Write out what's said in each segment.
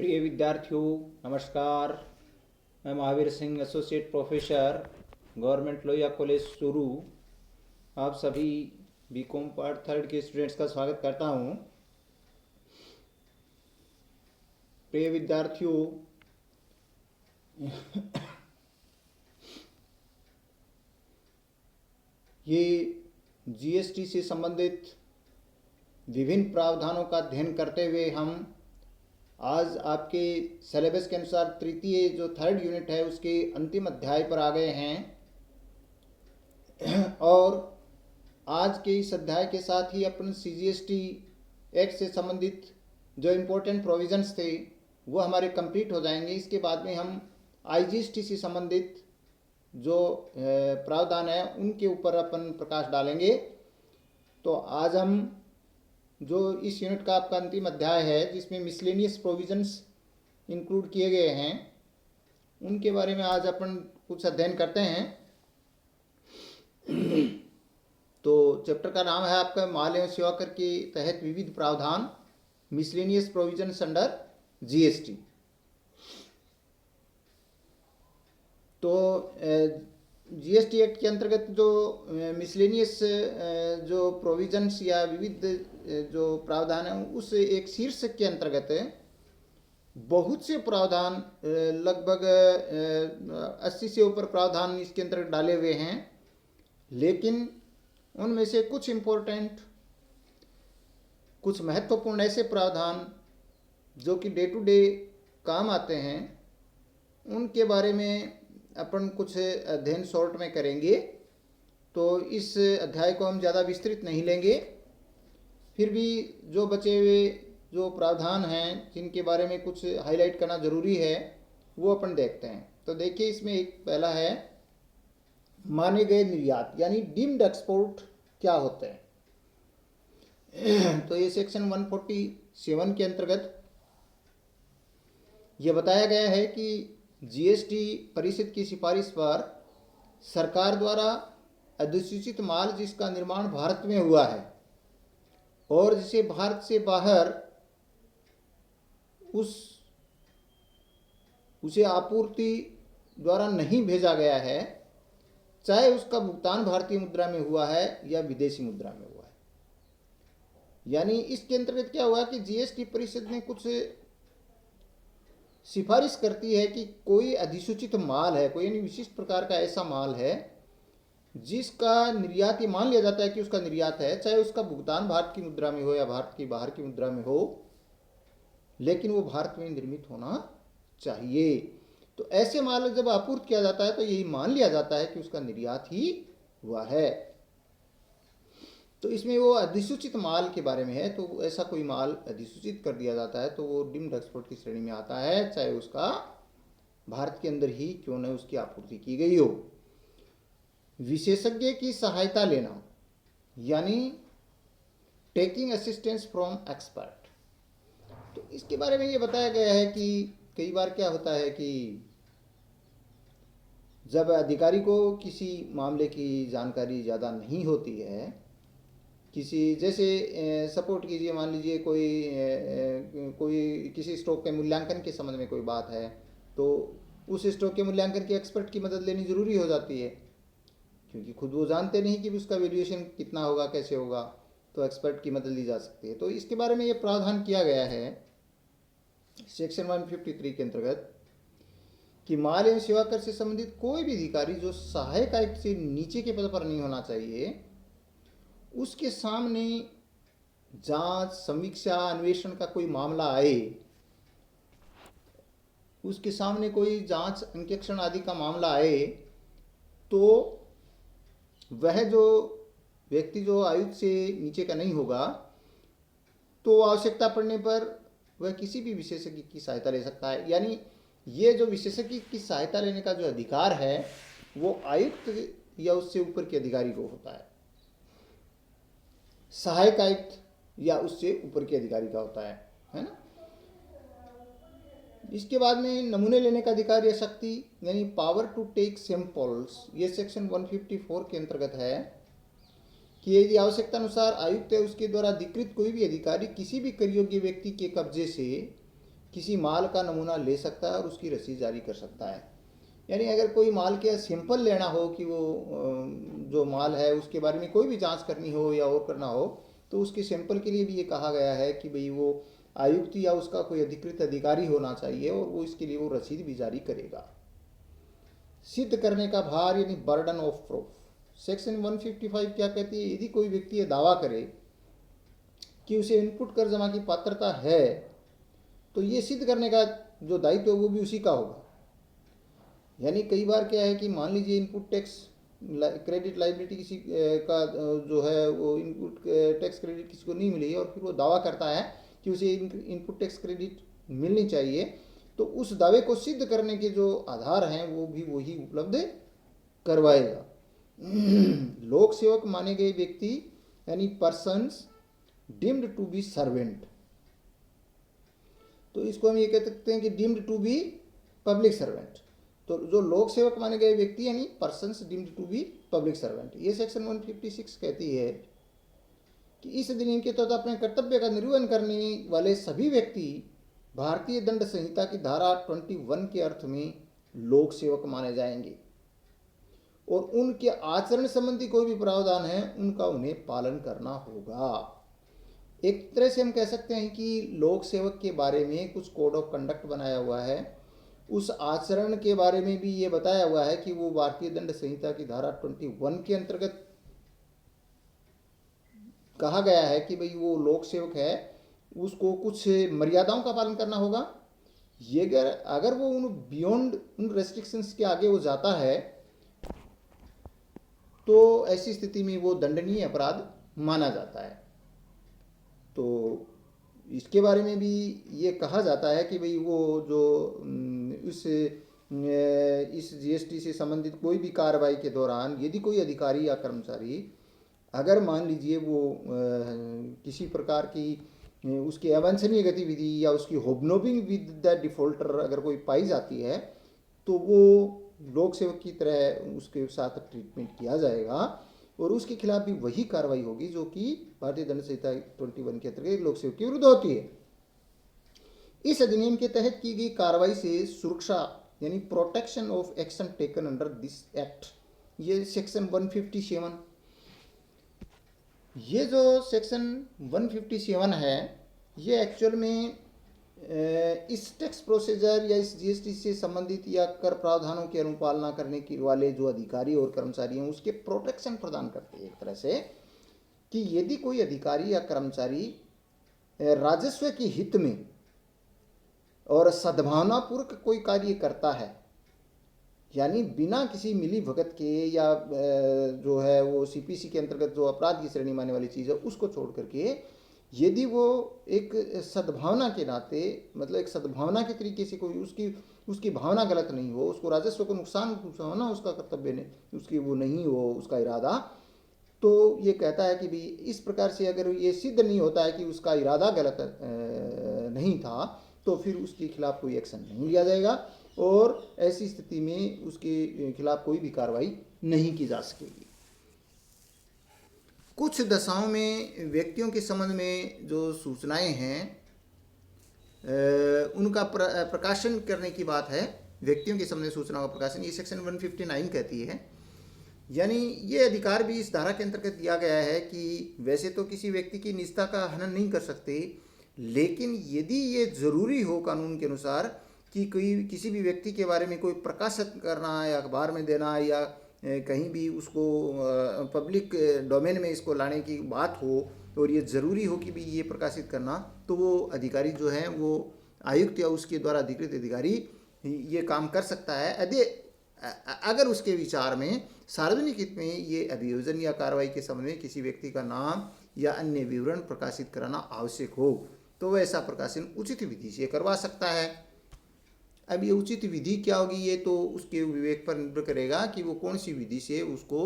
प्रिय विद्यार्थियों, नमस्कार। मैं Mahavir Singh, associate professor, government Lohia college Churu, आप सभी बीकॉम पार्ट थर्ड के स्टूडेंट्स का स्वागत करता हूं। प्रिय विद्यार्थियों, ये जीएसटी से संबंधित विभिन्न प्रावधानों का अध्ययन करते हुए हम आज आपके सिलेबस के अनुसार तृतीय जो थर्ड यूनिट है उसके अंतिम अध्याय पर आ गए हैं। और आज के इस अध्याय के साथ ही अपन सीजीएसटी एक्ट से संबंधित जो इम्पोर्टेंट प्रोविजंस थे वो हमारे कंप्लीट हो जाएंगे। इसके बाद में हम आईजीएसटी से संबंधित जो प्रावधान है उनके ऊपर अपन प्रकाश डालेंगे। तो आज हम जो इस यूनिट का आपका अंतिम अध्याय है जिसमें मिसलेनियस प्रोविजंस इंक्लूड किए गए हैं उनके बारे में आज अपन कुछ अध्ययन करते हैं। तो चैप्टर का नाम है आपका माल एवं सेवा कर के तहत विविध प्रावधान, मिसलेनियस प्रोविजंस अंडर जीएसटी। तो जीएसटी एक्ट के अंतर्गत जो मिसलेनियस जो प्रोविजंस या विविध जो प्रावधान है उस एक शीर्षक के अंतर्गत बहुत से प्रावधान, लगभग 80 से ऊपर प्रावधान इसके अंतर्गत डाले हुए हैं। लेकिन उनमें से कुछ इम्पोर्टेंट, कुछ महत्वपूर्ण ऐसे प्रावधान जो कि डे टू डे काम आते हैं उनके बारे में अपन कुछ अध्ययन शॉर्ट में करेंगे। तो इस अध्याय को हम ज़्यादा विस्तृत नहीं लेंगे, फिर भी जो बचे हुए जो प्रावधान हैं जिनके बारे में कुछ हाईलाइट करना जरूरी है वो अपन देखते हैं। तो देखिए, इसमें एक पहला है माने गए निर्यात, यानी डीम्ड एक्सपोर्ट क्या होते हैं। तो ये सेक्शन 147 के अंतर्गत ये बताया गया है कि जीएसटी परिषद की सिफारिश पर सरकार द्वारा अधिसूचित माल जिसका निर्माण भारत में हुआ है और जिसे भारत से बाहर उसे आपूर्ति द्वारा नहीं भेजा गया है, चाहे उसका भुगतान भारतीय मुद्रा में हुआ है या विदेशी मुद्रा में हुआ है। यानी इसके अंतर्गत क्या हुआ कि जीएसटी परिषद ने कुछ सिफारिश करती है कि कोई अधिसूचित माल है, कोई यानी विशिष्ट प्रकार का ऐसा माल है जिसका निर्यात, ये मान लिया जाता है कि उसका निर्यात है, चाहे उसका भुगतान भारत की मुद्रा में हो या भारत की बाहर की मुद्रा में हो, लेकिन वो भारत में निर्मित होना चाहिए। तो ऐसे माल जब आपूर्ति किया जाता है तो यही मान लिया जाता है कि उसका निर्यात ही हुआ है। तो इसमें वो अधिसूचित माल के बारे में है। तो ऐसा कोई माल अधिसूचित कर दिया जाता है तो वो डीम्ड एक्सपोर्ट की श्रेणी में आता है, चाहे उसका भारत के अंदर ही क्यों न उसकी आपूर्ति की गई हो। विशेषज्ञ की सहायता लेना, यानी टेकिंग असिस्टेंस फ्रॉम एक्सपर्ट। तो इसके बारे में ये बताया गया है कि कई बार क्या होता है कि जब अधिकारी को किसी मामले की जानकारी ज़्यादा नहीं होती है, किसी जैसे सपोर्ट कीजिए, मान लीजिए कोई किसी स्टॉक के मूल्यांकन के संबंध में कोई बात है तो उस स्टॉक के मूल्यांकन के एक्सपर्ट की मदद लेनी ज़रूरी हो जाती है, क्योंकि खुद वो जानते नहीं कि उसका वैल्यूएशन कितना होगा, कैसे होगा, तो एक्सपर्ट की मदद ली जा सकती है। तो इसके बारे में ये प्रावधान किया गया है सेक्शन 153 के अंतर्गत कि माल एवं सेवा कर से संबंधित कोई भी अधिकारी जो सहायक आयुक्त से नीचे के पद पर नहीं होना चाहिए, उसके सामने जांच, समीक्षा, अन्वेषण का कोई मामला आए, उसके सामने कोई जांच, अंकेक्षण आदि का मामला आए, तो वह जो व्यक्ति जो आयुक्त से नीचे का नहीं होगा तो आवश्यकता पड़ने पर वह किसी भी विशेषज्ञ की सहायता ले सकता है। यानी ये जो विशेषज्ञ की सहायता लेने का जो अधिकार है वो आयुक्त या उससे ऊपर के अधिकारी को होता है, सहायक आयुक्त या उससे ऊपर के अधिकारी का होता है ना। इसके बाद में नमूने लेने का अधिकार या शक्ति, यानी पावर टू टेक सैंपल्स, ये सेक्शन 154 के अंतर्गत है कि यदि आवश्यकता अनुसार आयुक्त या उसके द्वारा अधिकृत कोई भी अधिकारी किसी भी कर योग्य व्यक्ति के कब्जे से किसी माल का नमूना ले सकता है और उसकी रसीद जारी कर सकता है। यानी अगर कोई माल के सैंपल लेना हो कि वो जो माल है उसके बारे में कोई भी जांच करनी हो या और करना हो, तो उसके सैंपल के लिए भी ये कहा गया है कि भाई वो आयुक्त या उसका कोई अधिकृत अधिकारी होना चाहिए और वो इसके लिए वो रसीद भी जारी करेगा। सिद्ध करने का भार यानी बर्डन ऑफ प्रूफ, सेक्शन 155 क्या कहती है? यदि कोई व्यक्ति ये दावा करे कि उसे इनपुट कर जमा की पात्रता है, तो ये सिद्ध करने का जो दायित्व है वो भी उसी का होगा। यानी कई बार क्या है कि मान लीजिए इनपुट टैक्स क्रेडिट लाइबिलिटी किसी का जो है वो इनपुट टैक्स क्रेडिट किसी को नहीं मिली और फिर वो दावा करता है कि उसे इनपुट टैक्स क्रेडिट मिलनी चाहिए, तो उस दावे को सिद्ध करने के जो आधार हैं वो भी वही उपलब्ध करवाएगा। लोक सेवक माने गए व्यक्ति यानी persons deemed to be servant, तो इसको हम ये कह सकते हैं कि deemed to be public servant. तो जो लोक सेवक माने गए व्यक्ति यानी persons deemed to be public servant, ये सेक्शन 156 कहती है कि इस अधिनियम के तहत अपने कर्तव्य का निर्वहन करने वाले सभी व्यक्ति भारतीय दंड संहिता की धारा 21 के अर्थ में लोक सेवक माने जाएंगे और उनके आचरण संबंधी कोई भी प्रावधान है उनका उन्हें पालन करना होगा। एक तरह से हम कह सकते हैं कि लोक सेवक के बारे में कुछ कोड ऑफ कंडक्ट बनाया हुआ है, उस आचरण के बारे में भी ये बताया हुआ है कि वो भारतीय दंड संहिता की धारा 21 के अंतर्गत कहा गया है कि भाई वो लोक सेवक है, उसको कुछ मर्यादाओं का पालन करना होगा। ये अगर वो उन बियॉन्ड उन रेस्ट्रिक्शंस के आगे वो जाता है तो ऐसी स्थिति में वो दंडनीय अपराध माना जाता है। तो इसके बारे में भी ये कहा जाता है कि भाई वो जो इस जीएसटी से संबंधित कोई भी कार्रवाई के दौरान यदि कोई अधिकारी या कर्मचारी अगर मान लीजिए वो किसी प्रकार की उसकी अवांछनीय गतिविधि या उसकी होबनोबिंग विद द डिफॉल्टर अगर कोई पाई जाती है तो वो लोक सेवक की तरह उसके साथ ट्रीटमेंट किया जाएगा और उसके खिलाफ भी वही कार्रवाई होगी जो कि भारतीय दंड संहिता 21 के अंतर्गत लोक सेवक के विरुद्ध होती है। इस अधिनियम के तहत की गई कार्रवाई से सुरक्षा यानी protection of action taken under this act, ये सेक्शन 157, ये जो सेक्शन 157 है ये एक्चुअल में इस टैक्स प्रोसीजर या इस जीएसटी से संबंधित या कर प्रावधानों की अनुपालना करने के वाले जो अधिकारी और कर्मचारी हैं उसके प्रोटेक्शन प्रदान करते हैं एक तरह से, कि यदि कोई अधिकारी या कर्मचारी राजस्व के हित में और सद्भावनापूर्वक कोई कार्य करता है, यानी बिना किसी मिली भगत के या जो है वो सीपीसी के अंतर्गत जो अपराध की श्रेणी मानने वाली चीज़ है उसको छोड़ करके यदि वो एक सद्भावना के नाते मतलब एक सद्भावना के तरीके से कोई उसकी भावना गलत नहीं हो, उसको राजस्व को नुकसान पहुंचाना उसका कर्तव्य नहीं उसकी वो नहीं हो उसका इरादा, तो ये कहता है कि भाई इस प्रकार से अगर ये सिद्ध नहीं होता है कि उसका इरादा गलत नहीं था तो फिर उसके खिलाफ कोई एक्शन नहीं लिया जाएगा और ऐसी स्थिति में उसके खिलाफ कोई भी कार्रवाई नहीं की जा सकेगी। कुछ दशाओं में व्यक्तियों के संबंध में जो सूचनाएं हैं उनका प्रकाशन करने की बात है। व्यक्तियों के संबंध में सूचनाओं का प्रकाशन ये सेक्शन 159 कहती है। यानी ये अधिकार भी इस धारा के अंतर्गत दिया गया है कि वैसे तो किसी व्यक्ति की निजता का हनन नहीं कर सकते, लेकिन यदि ये जरूरी हो कानून के अनुसार कि कोई किसी भी व्यक्ति के बारे में कोई प्रकाशित करना या अखबार में देना या कहीं भी उसको पब्लिक डोमेन में इसको लाने की बात हो और ये ज़रूरी हो कि भी ये प्रकाशित करना, तो वो अधिकारी जो है वो आयुक्त या उसके द्वारा अधिकृत अधिकारी ये काम कर सकता है अगर उसके विचार में सार्वजनिक हित में ये अभियोजन या कार्रवाई के संबंध में किसी व्यक्ति का नाम या अन्य विवरण प्रकाशित कराना आवश्यक हो तो वह ऐसा प्रकाशन उचित विधि से करवा सकता है। अब ये उचित विधि क्या होगी ये तो उसके विवेक पर निर्भर करेगा कि वो कौन सी विधि से उसको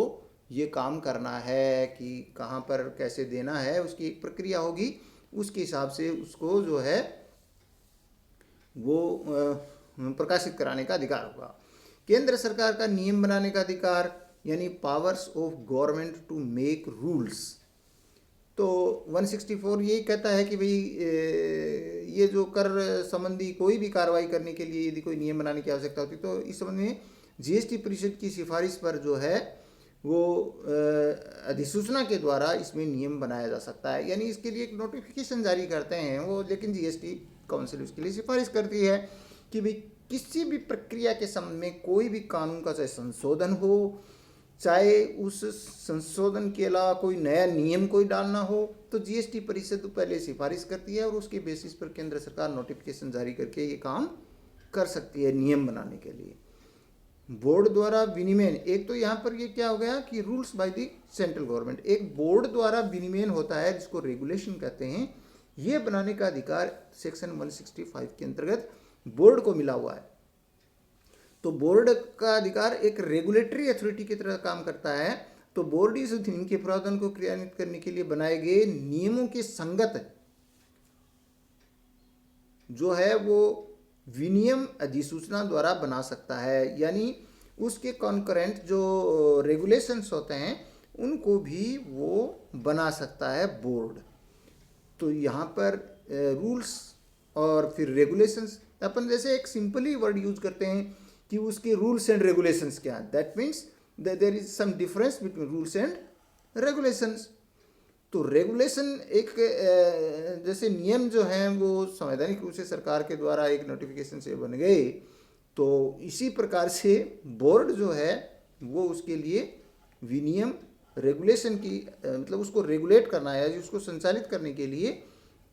ये काम करना है कि कहाँ पर कैसे देना है, उसकी एक प्रक्रिया होगी, उसके हिसाब से उसको जो है वो प्रकाशित कराने का अधिकार होगा। केंद्र सरकार का नियम बनाने का अधिकार यानी powers of government to make rules, तो 164 यही कहता है कि भाई ये जो कर संबंधी कोई भी कार्रवाई करने के लिए यदि कोई नियम बनाने की आवश्यकता होती तो इस संबंध में जीएसटी परिषद की सिफारिश पर जो है वो अधिसूचना के द्वारा इसमें नियम बनाया जा सकता है, यानी इसके लिए एक नोटिफिकेशन जारी करते हैं वो, लेकिन जीएसटी काउंसिल उसके लिए सिफारिश करती है कि भाई किसी भी प्रक्रिया के संबंध में कोई भी कानून का चाहे संशोधन हो, चाहे उस संशोधन के अलावा कोई नया नियम कोई डालना हो, तो जीएसटी परिषद पहले सिफारिश करती है और उसके बेसिस पर केंद्र सरकार नोटिफिकेशन जारी करके ये काम कर सकती है नियम बनाने के लिए। बोर्ड द्वारा विनियमन, एक तो यहाँ पर ये क्या हो गया कि rules by the central government, एक बोर्ड द्वारा विनियमन होता है जिसको रेगुलेशन कहते हैं, ये बनाने का अधिकार सेक्शन 165 के अंतर्गत बोर्ड को मिला हुआ है। तो बोर्ड का अधिकार एक रेगुलेटरी अथॉरिटी की तरह काम करता है। तो बोर्ड इस अधिनियम के प्रावधान को क्रियान्वित करने के लिए बनाए गए नियमों के संगत जो है वो विनियम अधिसूचना द्वारा बना सकता है, यानी उसके कॉन्करेंट जो रेगुलेशंस होते हैं उनको भी वो बना सकता है बोर्ड। तो यहाँ पर रूल्स और फिर रेगुलेशंस, अपन जैसे एक सिंपली वर्ड यूज करते हैं कि उसके रूल्स एंड रेगुलेशंस क्या है, that means there is some difference between rules and regulations. तो रेगुलेशन एक जैसे नियम जो हैं वो संवैधानिक रूप से सरकार के द्वारा एक नोटिफिकेशन से बन गए, तो इसी प्रकार से बोर्ड जो है वो उसके लिए विनियम रेगुलेशन की मतलब उसको रेगुलेट करना है, उसको संचालित करने के लिए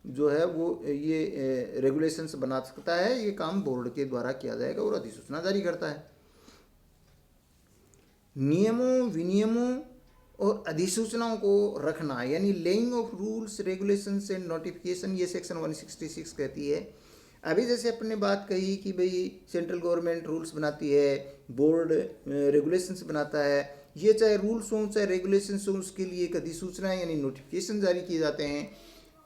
जो है वो ये रेगुलेशंस बना सकता है। ये काम बोर्ड के द्वारा किया जाएगा और अधिसूचना जारी करता है। नियमों विनियमों और अधिसूचनाओं को रखना, यानी laying of rules regulations and notification, ये सेक्शन 166 कहती है। अभी जैसे अपने ने बात कही कि भाई सेंट्रल गवर्नमेंट रूल्स बनाती है, बोर्ड रेगुलेशंस बनाता है, ये चाहे रूल्स हों चाहे रेगुलेशंस हों उसके लिए एक अधिसूचना यानी नोटिफिकेशन जारी किए जाते हैं।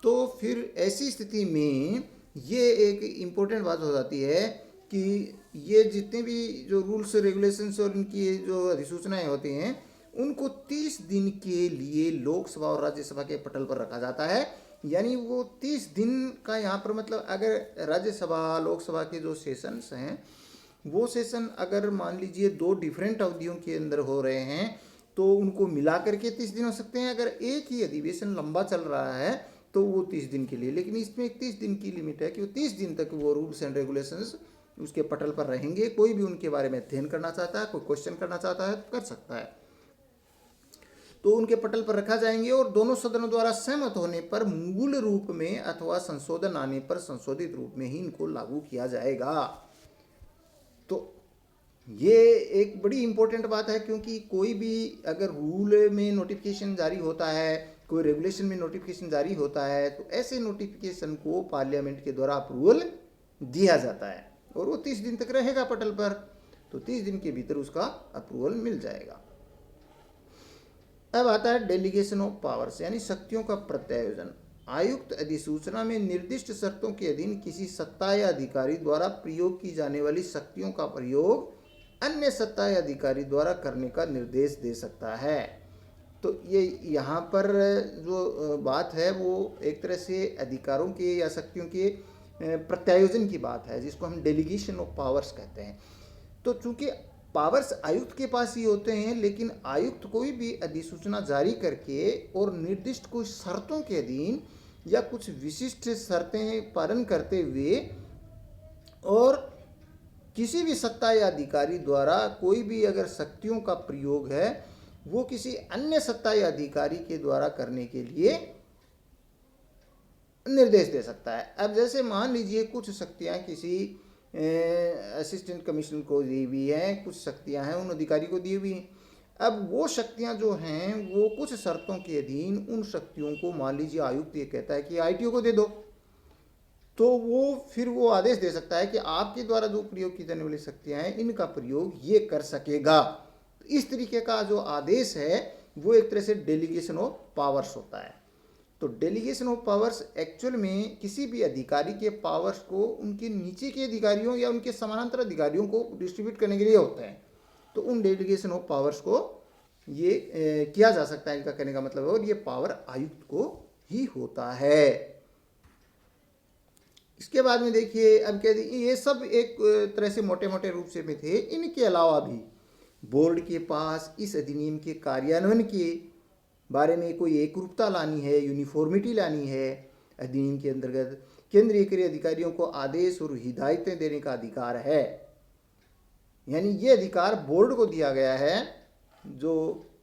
तो फिर ऐसी स्थिति में ये एक इम्पोर्टेंट बात हो जाती है कि ये जितने भी जो रूल्स रेगुलेशंस और इनकी जो अधिसूचनाएं होती हैं उनको 30 दिन के लिए लोकसभा और राज्यसभा के पटल पर रखा जाता है। यानी वो 30 दिन का यहाँ पर मतलब अगर राज्यसभा लोकसभा के जो सेशंस हैं वो सेशन अगर मान लीजिए 2 डिफरेंट अवधियों के अंदर हो रहे हैं तो उनको मिला करके 30 दिन हो सकते हैं। अगर एक ही अधिवेशन लंबा चल रहा है तो वो 30 दिन के लिए, लेकिन इसमें एक 30 दिन की लिमिट है कि वो 30 दिन तक वो रूल्स एंड रेगुलेशंस उसके पटल पर रहेंगे। कोई भी उनके बारे में अध्ययन करना चाहता है, कोई क्वेश्चन करना चाहता है तो कर सकता है, तो उनके पटल पर रखा जाएंगे और दोनों सदनों द्वारा सहमत होने पर मूल रूप में अथवा संशोधन आने पर संशोधित रूप में ही इनको लागू किया जाएगा। तो ये एक बड़ी इंपॉर्टेंट बात है, क्योंकि कोई भी अगर रूल में नोटिफिकेशन जारी होता है, कोई रेगुलेशन में नोटिफिकेशन जारी होता है, तो ऐसे नोटिफिकेशन को पार्लियामेंट के द्वारा अप्रूवल दिया जाता है और वो 30 दिन तक रहेगा पटल पर। तो 30 दिन के भीतर उसका अप्रूवल मिल जाएगा। अब आता है डेलीगेशन ऑफ पावर्स, यानी शक्तियों का प्रत्यायोजन। आयुक्त अधिसूचना में निर्दिष्ट शर्तों के अधीन किसी सत्ता या अधिकारी द्वारा प्रयोग की जाने वाली शक्तियों का प्रयोग अन्य सत्ता या अधिकारी द्वारा करने का निर्देश दे सकता है। तो ये यहाँ पर जो बात है वो एक तरह से अधिकारों के या शक्तियों के प्रत्यायोजन की बात है, जिसको हम डेलीगेशन ऑफ पावर्स कहते हैं। तो चूंकि पावर्स आयुक्त के पास ही होते हैं, लेकिन आयुक्त कोई भी अधिसूचना जारी करके और निर्दिष्ट कुछ शर्तों के अधीन या कुछ विशिष्ट शर्तें पालन करते हुए और किसी भी सत्ता या अधिकारी द्वारा कोई भी अगर शक्तियों का प्रयोग है वो किसी अन्य सत्ता या अधिकारी के द्वारा करने के लिए निर्देश दे सकता है। अब जैसे मान लीजिए कुछ शक्तियां किसी असिस्टेंट कमिश्नर को दी हुई हैं, कुछ शक्तियां हैं उन अधिकारी को दी हुई हैं। अब वो शक्तियां जो हैं वो कुछ शर्तों के अधीन उन शक्तियों को मान लीजिए आयुक्त ये कहता है कि आईटीओ को दे दो, तो वो फिर वो आदेश दे सकता है कि आपके द्वारा जो प्रयोग की जाने वाली शक्तियां हैं इनका प्रयोग ये कर सकेगा। इस तरीके का जो आदेश है वो एक तरह से डेलीगेशन ऑफ पावर्स होता है। तो डेलीगेशन ऑफ पावर्स एक्चुअल में किसी भी अधिकारी के पावर्स को उनके नीचे के अधिकारियों या उनके समानांतर अधिकारियों को डिस्ट्रीब्यूट करने के लिए होते हैं। तो उन डेलीगेशन ऑफ पावर्स को ये किया जा सकता है, इनका कहने का मतलब है, और ये पावर आयुक्त को ही होता है। इसके बाद में देखिए, अब कह दी ये सब एक तरह से मोटे मोटे रूप से में थे। इनके अलावा भी बोर्ड के पास इस अधिनियम के कार्यान्वयन के बारे में कोई एकरूपता लानी है, यूनिफॉर्मिटी लानी है। अधिनियम के अंतर्गत केंद्रीय क्रय अधिकारियों को आदेश और हिदायतें देने का अधिकार है। यानी ये अधिकार बोर्ड को दिया गया है। जो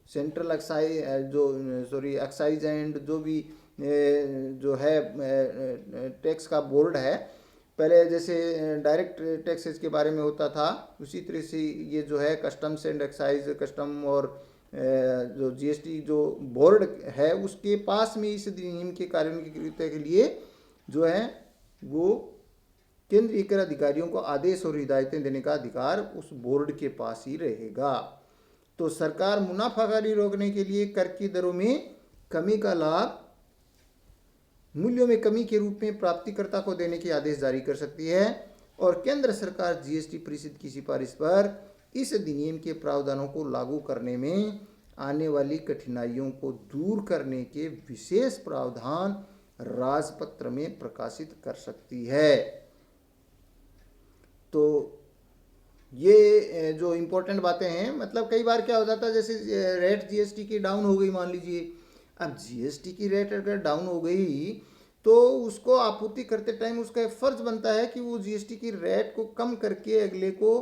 सेंट्रल एक्साइज एंड जो भी जो है टैक्स का बोर्ड है, पहले जैसे डायरेक्ट टैक्सेस के बारे में होता था, उसी तरह से ये जो है कस्टम्स एंड एक्साइज, कस्टम और जो जीएसटी जो बोर्ड है, उसके पास में इस अधिनियम के कार्यान्वयन के लिए जो है वो केंद्रीय कर अधिकारियों को आदेश और हिदायतें देने का अधिकार उस बोर्ड के पास ही रहेगा। तो सरकार मुनाफाखोरी रोकने के लिए कर की दरों में कमी का लाभ मूल्यों में कमी के रूप में प्राप्तिकर्ता को देने के आदेश जारी कर सकती है। और केंद्र सरकार जीएसटी परिषद की सिफारिश पर इस अधिनियम के प्रावधानों को लागू करने में आने वाली कठिनाइयों को दूर करने के विशेष प्रावधान राजपत्र में प्रकाशित कर सकती है। तो ये जो इम्पोर्टेंट बातें हैं, मतलब कई बार क्या हो जाता है, जैसे रेट जीएसटी की डाउन हो गई मान लीजिए। अब जीएसटी की रेट अगर डाउन हो गई तो उसको आपूर्ति करते टाइम उसका फर्ज बनता है कि वो जीएसटी की रेट को कम करके अगले को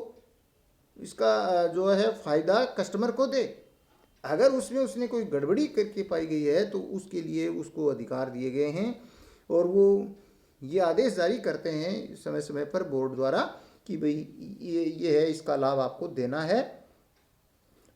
इसका जो है फायदा कस्टमर को दे। अगर उसमें उसने कोई गड़बड़ी करके पाई गई है तो उसके लिए उसको अधिकार दिए गए हैं और वो ये आदेश जारी करते हैं समय समय पर बोर्ड द्वारा कि भाई ये है, इसका लाभ आपको देना है।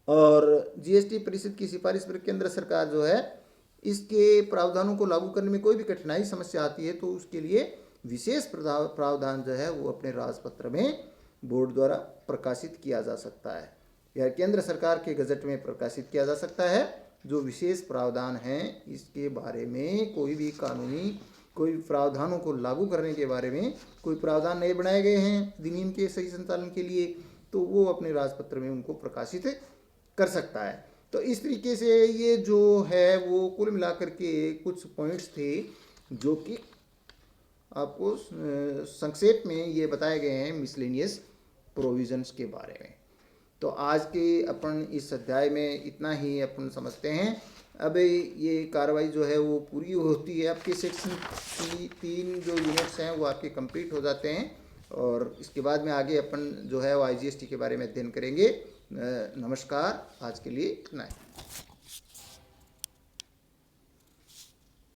और जीएसटी परिषद की सिफारिश पर केंद्र सरकार जो है इसके प्रावधानों को लागू करने में कोई भी कठिनाई समस्या आती है तो उसके लिए विशेष प्रावधान जो है वो अपने राजपत्र में बोर्ड द्वारा प्रकाशित किया जा सकता है या केंद्र सरकार के गजट में प्रकाशित किया जा सकता है। जो विशेष प्रावधान हैं इसके बारे में कोई भी कानूनी कोई प्रावधानों को लागू करने के बारे में कोई प्रावधान नए बनाए गए हैं अधिनियम के सही संचालन के लिए, तो वो अपने राजपत्र में उनको प्रकाशित कर सकता है। तो इस तरीके से ये जो है वो कुल मिलाकर के कुछ पॉइंट्स थे जो कि आपको संक्षेप में ये बताए गए हैं मिसलेनियस प्रोविजंस के बारे में। तो आज के अपन इस अध्याय में इतना ही अपन समझते हैं। अब ये कार्रवाई जो है वो पूरी होती है, आपके सेक्शन की 3 जो यूनिट्स हैं वो आपके कंप्लीट हो जाते हैं और इसके बाद में आगे अपन जो है वो आईजीएसटी के बारे में अध्ययन करेंगे। नमस्कार, आज के लिए इतना है।